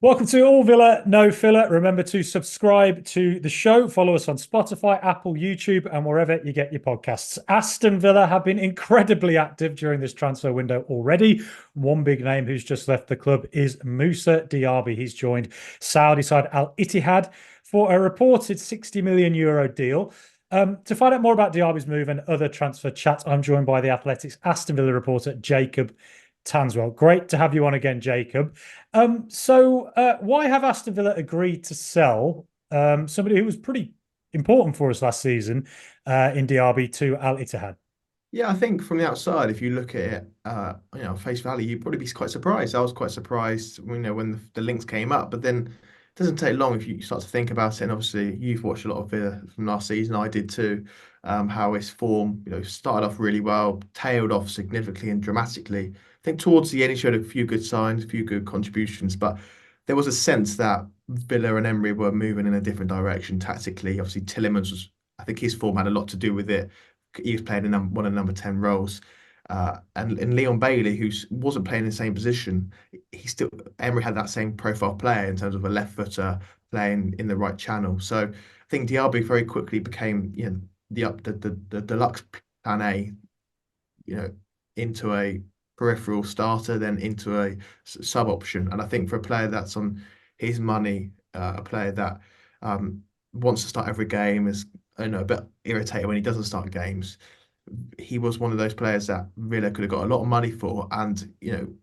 Welcome to All Villa, No Filler. Remember to subscribe to the show. Follow us on Spotify, Apple, YouTube, and wherever you get your podcasts. Aston Villa have been incredibly active during this transfer window already. One big name who's just left the club is Moussa Diaby. He's joined Saudi side Al-Ittihad for a reported €60 million deal. To find out more about Diaby's move and other transfer chats, I'm joined by the Athletics Aston Villa reporter Jacob Tanswell. Great to have you on again, Jacob. Why have Aston Villa agreed to sell somebody who was pretty important for us last season in Diaby to Al-Ittihad? Yeah, I think from the outside, if you look at it, face value, you'd probably be quite surprised. I was quite surprised, when the links came up. But then it doesn't take long if you start to think about it. And obviously, you've watched a lot of it from last season. I did too. How his form, started off really well, tailed off significantly and dramatically. I think towards the end, he showed a few good signs, a few good contributions, but there was a sense that Villa and Emery were moving in a different direction tactically. Obviously, Tillemans was, I think his form had a lot to do with it. He was playing in one of the number 10 roles. And Leon Bailey, who wasn't playing in the same position, Emery had that same profile player in terms of a left footer playing in the right channel. So I think Diaby very quickly became, the deluxe plan A, into a peripheral starter, then into a sub option. And I think for a player that's on his money, a player that wants to start every game, is a bit irritated when he doesn't start games. He was one of those players that Villa could have got a lot of money for, and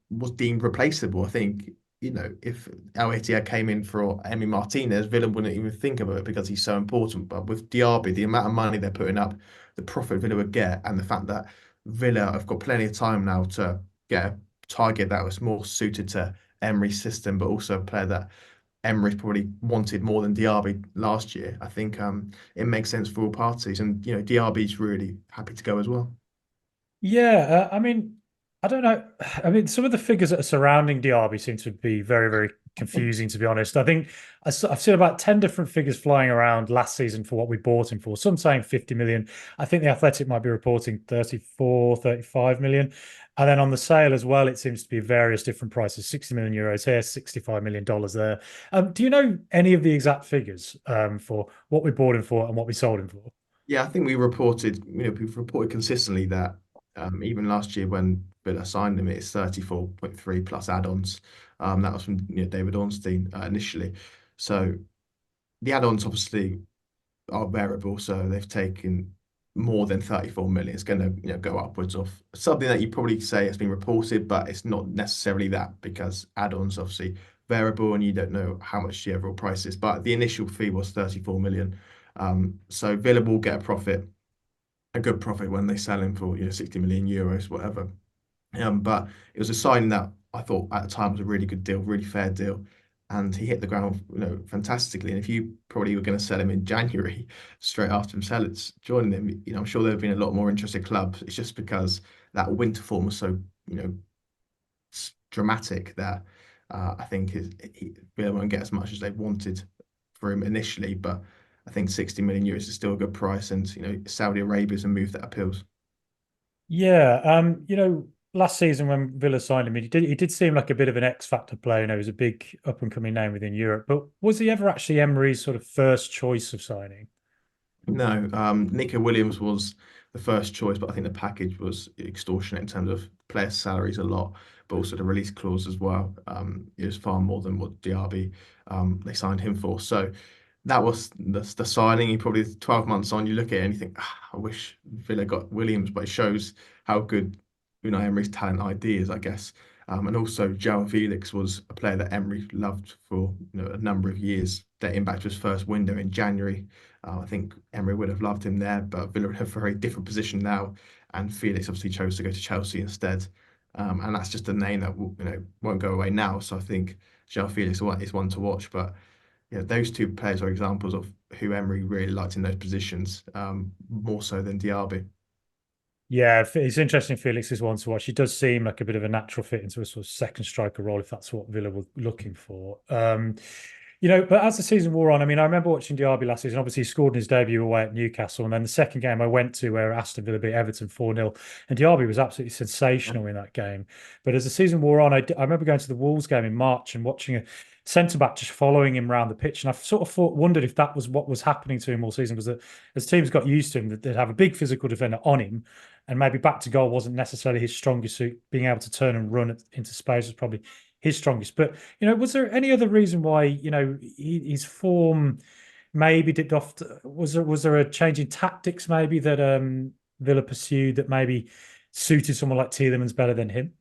was deemed replaceable. I think if Al-Ittihad came in for Emi Martinez, Villa wouldn't even think about it because he's so important. But with Diaby, the amount of money they're putting up, the profit Villa would get, and the fact that Villa have got plenty of time now to get a target that was more suited to Emery's system, but also a player that Emery probably wanted more than Diaby last year. I think it makes sense for all parties, and Diaby's really happy to go as well. Yeah, I don't know. I mean, some of the figures that are surrounding Diaby seem to be very, very confusing, to be honest. I think I've seen about 10 different figures flying around last season for what we bought him for. Some saying 50 million. I think the Athletic might be reporting 34, 35 million. And then on the sale as well, it seems to be various different prices, €60 million here, $65 million there. Do you know any of the exact figures for what we bought him for and what we sold him for? Yeah, I think we've reported consistently that even last year when Villa signed him, it's 34.3 plus add-ons. That was from David Ornstein initially. So the add-ons obviously are variable, so they've taken more than 34 million. It's going to go upwards of something that you probably say has been reported, but it's not necessarily that because add-ons obviously variable and you don't know how much the overall price is. But the initial fee was 34 million. So Villa will get a good profit when they sell him for 60 million euros, whatever. But it was a sign that I thought at the time was a really good deal, really fair deal, and he hit the ground, fantastically. And if you probably were going to sell him in January, straight after him joining him, I'm sure there have been a lot more interested clubs. It's just because that winter form was so, dramatic that I think Villa won't get as much as they wanted for him initially, but I think 60 million euros is still a good price, and Saudi Arabia's a move that appeals. Yeah, last season when Villa signed him, he did seem like a bit of an X factor player. He was a big up and coming name within Europe. But was he ever actually Emery's sort of first choice of signing? No, Nico Williams was the first choice, but I think the package was extortionate in terms of player salaries a lot, but also the release clause as well. It was far more than what Diaby they signed him for. So that was the signing. You probably 12 months on, you look at it and you think, I wish Villa got Williams, but it shows how good Emery's talent ID is, I guess. And also Joao Felix was a player that Emery loved for a number of years, dating back to his first window in January. I think Emery would have loved him there, but Villa have a very different position now, and Felix obviously chose to go to Chelsea instead. And that's just a name that won't go away now. So I think Joao Felix is one to watch. But those two players are examples of who Emery really liked in those positions, more so than Diaby. Yeah, it's interesting. Felix is one to watch. He does seem like a bit of a natural fit into a sort of second striker role, if that's what Villa were looking for. But as the season wore on, I mean, I remember watching Diaby last season. Obviously, he scored in his debut away at Newcastle. And then the second game I went to where Aston Villa beat Everton 4-0. And Diaby was absolutely sensational in that game. But as the season wore on, I remember going to the Wolves game in March and watching a centre back just following him around the pitch. And I sort of wondered if that was what was happening to him all season, was that as teams got used to him, that they'd have a big physical defender on him. And maybe back to goal wasn't necessarily his strongest suit. Being able to turn and run into space was probably his strongest. But was there any other reason why his form maybe dipped off? Was there a change in tactics maybe that Villa pursued that maybe suited someone like Tielemans better than him?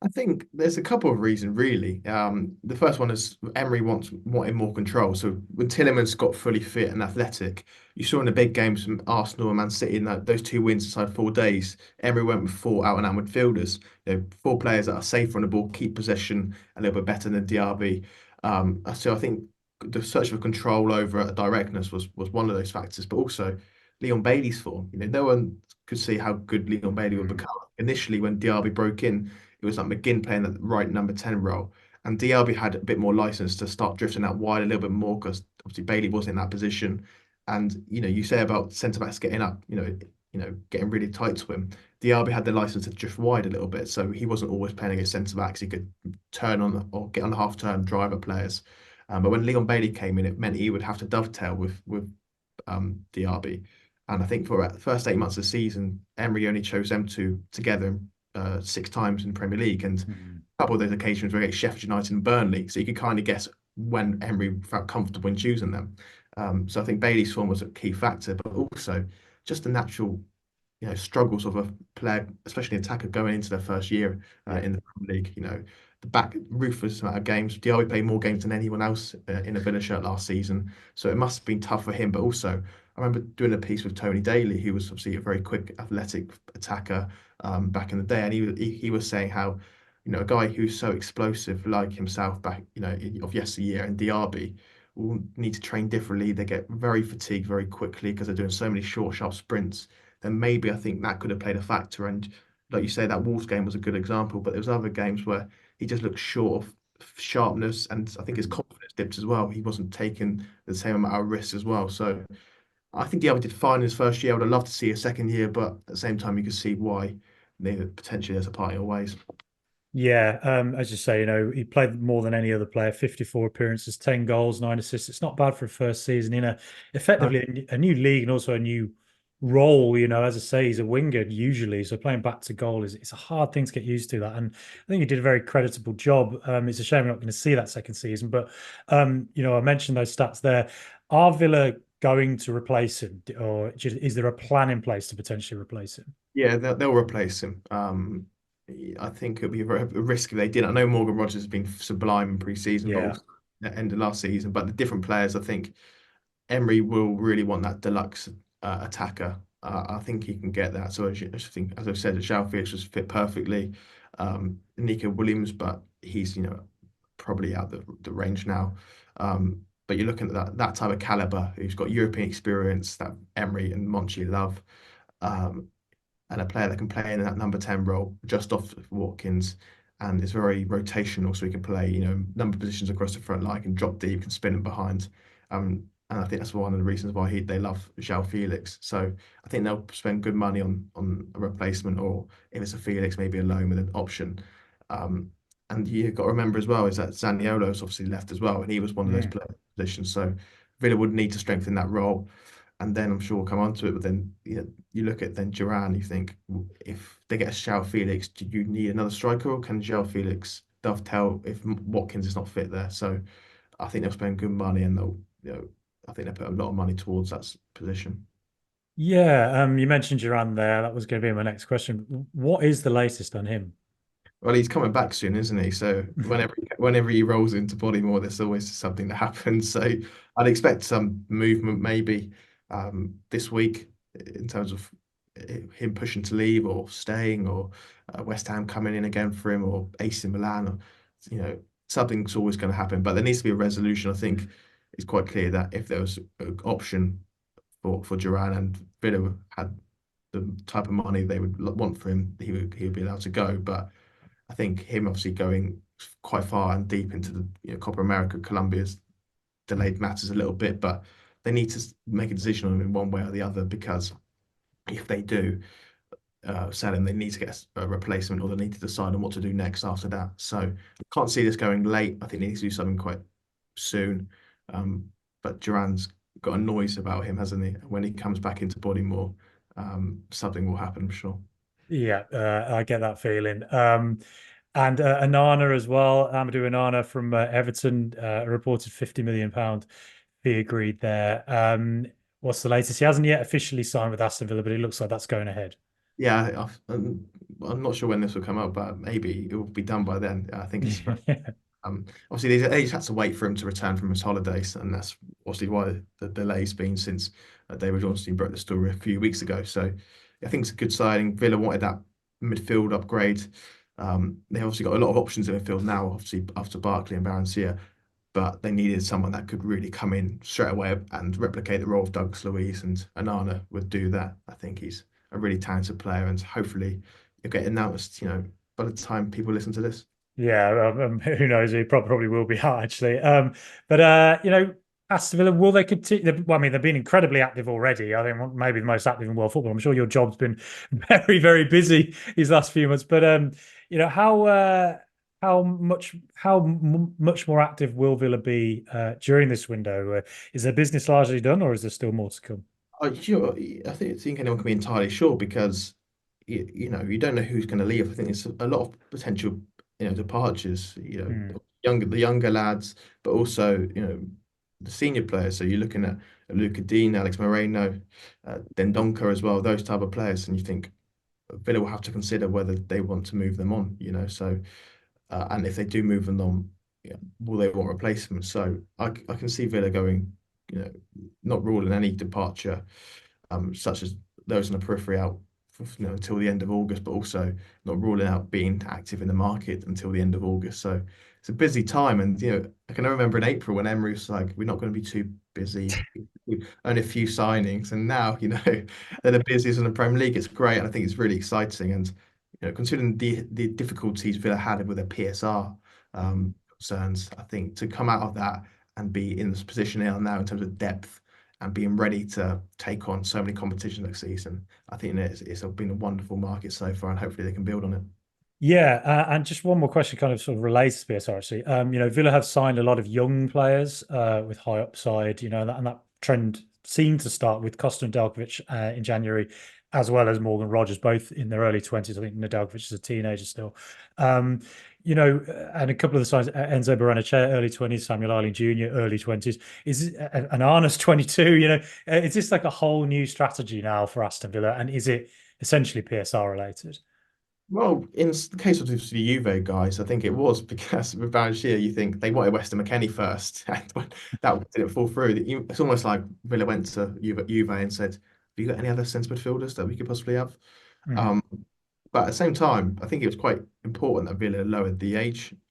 I think there's a couple of reasons, really. The first one is Emery wanted more control. So when Tielemans got fully fit and athletic, you saw in the big games from Arsenal and Man City in those two wins inside 4 days, Emery went with four out and out midfielders. Four players that are safer on the ball, keep possession a little bit better than Diaby. So I think the search for control over directness was one of those factors, but also Leon Bailey's form. No one could see how good Leon Bailey would become. Initially, when Diaby broke in, it was like McGinn playing that right number 10 role. And Diaby had a bit more license to start drifting out wide a little bit more because obviously Bailey was in that position. And you say about centre backs getting up, getting really tight to him. Diaby had the license to drift wide a little bit, so he wasn't always playing against centre backs. He could turn on or get on the half turn, drive at players. But when Leon Bailey came in, it meant he would have to dovetail with Diaby. And I think for the first 8 months of the season, Emery only chose them two together 6 times in the Premier League, and a couple of those occasions were against Sheffield United and Burnley. So you could kind of guess when Emery felt comfortable in choosing them. So I think Bailey's form was a key factor, but also just the natural, struggles of a player, especially an attacker going into their first year in the Premier League. The back ruthless amount of games. Diaby played more games than anyone else in a Villa shirt last season, so it must have been tough for him. But also, I remember doing a piece with Tony Daly, who was obviously a very quick, athletic attacker back in the day, and he was saying how a guy who's so explosive like himself back of yesteryear and Diaby will need to train differently. They get very fatigued very quickly because they're doing so many short, sharp sprints. Then maybe I think that could have played a factor. And like you say, that Wolves game was a good example, but there was other games where he just looked short of sharpness, and I think his confidence dipped as well. He wasn't taking the same amount of risks as well. So I think Diaby did fine in his first year. I would have loved to see a second year, but at the same time, you could see why potentially there's a parting of ways. Yeah, as you say, he played more than any other player, 54 appearances, 10 goals, 9 assists. It's not bad for a first season in effectively a new league and also a new role. As I say, he's a winger usually, so playing back to goal it's a hard thing to get used to that. And I think he did a very creditable job. It's a shame we're not going to see that second season, but I mentioned those stats there. Are Villa going to replace him, or is there a plan in place to potentially replace him? Yeah, they'll replace him. I think it'd be a risk if they did. I know Morgan Rogers has been sublime in pre-season, but Yeah. also at the end of last season. But the different players, I think Emery will really want that deluxe attacker. I think he can get that. So as I've said, Joao Felix was fit perfectly. Nico Williams, but he's probably out the range now. But you're looking at that type of caliber who's got European experience that Emery and Monchi love. And a player that can play in that number 10 role just off Watkins and is very rotational, so he can play, number of positions across the front line, can drop deep, can spin him behind. And I think that's one of the reasons why they love Joao Felix. So I think they'll spend good money on a replacement, or if it's a Felix, maybe a loan with an option. And you've got to remember as well is that Zaniolo's obviously left as well, and he was one of those positions. So Villa would need to strengthen that role. And then I'm sure we'll come on to it. But then you look at then Durán, you think if they get a Joao Felix, do you need another striker, or can Joao Felix dovetail if Watkins is not fit there? So I think they'll spend good money, and I think they put a lot of money towards that position. Yeah, you mentioned Duran there. That was going to be my next question. What is the latest on him? Well, he's coming back soon, isn't he? So whenever he rolls into Bodymore, there's always something that happens. So I'd expect some movement maybe this week in terms of him pushing to leave or staying, or West Ham coming in again for him, or AC Milan, or something's always going to happen. But there needs to be a resolution. I think it's quite clear that if there was an option for Duran and Villa had the type of money they would want for him, he would be allowed to go. But I think him obviously going quite far and deep into the Copa America, Colombia's delayed matters a little bit, but they need to make a decision on him one way or the other, because if they do sell him, they need to get a replacement, or they need to decide on what to do next after that. So I can't see this going late. I think they need to do something quite soon. But Duran's got a noise about him, hasn't he? When he comes back into Bodymore, something will happen, I'm sure. Yeah, I get that feeling. And Anana as well, Amadou Anana from Everton, reported £50 million fee agreed there. What's the latest? He hasn't yet officially signed with Aston Villa, but it looks like that's going ahead. Yeah, I'm not sure when this will come out, but maybe it will be done by then. I think it's obviously they just had to wait for him to return from his holidays, and that's obviously why the delay's been since David Johnson broke the story a few weeks ago. So I think it's a good signing. Villa wanted that midfield upgrade. They obviously got a lot of options in midfield now, obviously after Barkley and Barrensia, but they needed someone that could really come in straight away and replicate the role of Douglas Luiz, and Anana would do that. I think he's a really talented player, and hopefully he'll get announced, by the time people listen to this. Yeah, who knows? It probably will be out actually. But Aston Villa, will they continue? Well, I mean, they've been incredibly active already. I think maybe the most active in world football. I'm sure your job's been very, very busy these last few months. But how much more active will Villa be during this window? Is their business largely done, or is there still more to come? Sure, I think anyone can be entirely sure, because you don't know who's going to leave. I think it's a lot of potential departures. Hmm. The younger lads, but also the senior players. So you're looking at Luca Dean, Alex Moreno, Dendoncker as well. Those type of players, and you think Villa will have to consider whether they want to move them on. So and if they do move them on, will they want replacements? So I can see Villa going, not ruling any departure, such as those on the periphery out, until the end of August, but also not ruling out being active in the market until the end of August. So it's a busy time, and I can remember in April when Emery was like, "We're not going to be too busy, only a few signings," and now they're the busiest in the Premier League. It's great, and I think it's really exciting. And considering the difficulties Villa had with their PSR concerns, I think to come out of that and be in this position they are now in terms of depth and being ready to take on so many competitions next season, I think it's been a wonderful market so far, and hopefully they can build on it. Yeah, and just one more question, kind of sort of relates to PSR actually. Villa have signed a lot of young players with high upside, and that trend seemed to start with Costa and Nedeljkovic in January, as well as Morgan Rogers, both in their early 20s. I think Nedeljkovic is a teenager still. And a couple of the signs, Enzo Barrenechea, early 20s, Samuel Arling Jr., early 20s. Is an Arna's 22, is this like a whole new strategy now for Aston Villa? And is it essentially PSR related? Well, in the case of the Juve guys, I think it was because with Barrenechea, you think they wanted Weston McKennie first, and when that didn't fall through. It's almost like Villa went to Juve and said, "Have you got any other centre midfielders that we could possibly have?" Mhm. Um, but at the same time, I think it was quite important that Villa lowered the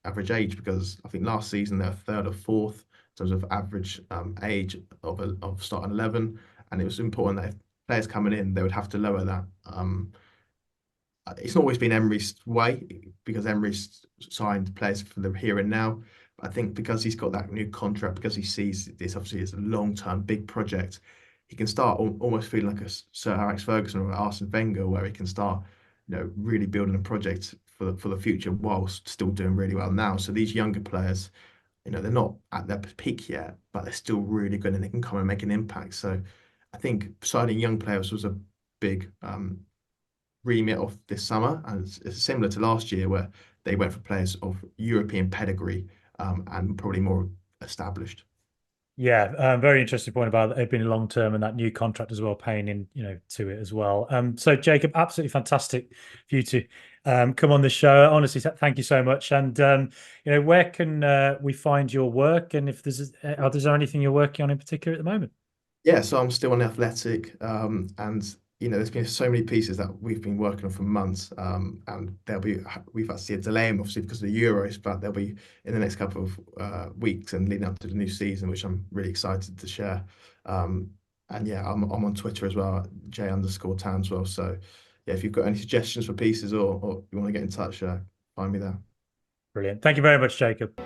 average age, because I think last season they were third or fourth in terms of average age of starting 11, and it was important that if players coming in, they would have to lower that. It's not always been Emery's way, because Emery's signed players for the here and now. But I think because he's got that new contract, because he sees this obviously as a long-term big project, he can start almost feeling like a Sir Alex Ferguson or Arsene Wenger, where he can start, really building a project for the future whilst still doing really well now. So these younger players, they're not at their peak yet, but they're still really good, and they can come and make an impact. So I think signing young players was a big remit of this summer, and it's similar to last year where they went for players of European pedigree, and probably more established. Yeah, very interesting point about it being long term and that new contract as well, paying in, to it as well. So Jacob, absolutely fantastic for you to come on the show. Honestly, thank you so much. And where can we find your work? And if is there anything you're working on in particular at the moment? Yeah, so I'm still on the Athletic, and there's been so many pieces that we've been working on for months, and we've had to see a delay, obviously because of the Euros, but they'll be in the next couple of weeks and leading up to the new season, which I'm really excited to share. And yeah, I'm on Twitter as well, J_Tanswell. So yeah, if you've got any suggestions for pieces, or you want to get in touch, find me there. Brilliant. Thank you very much, Jacob.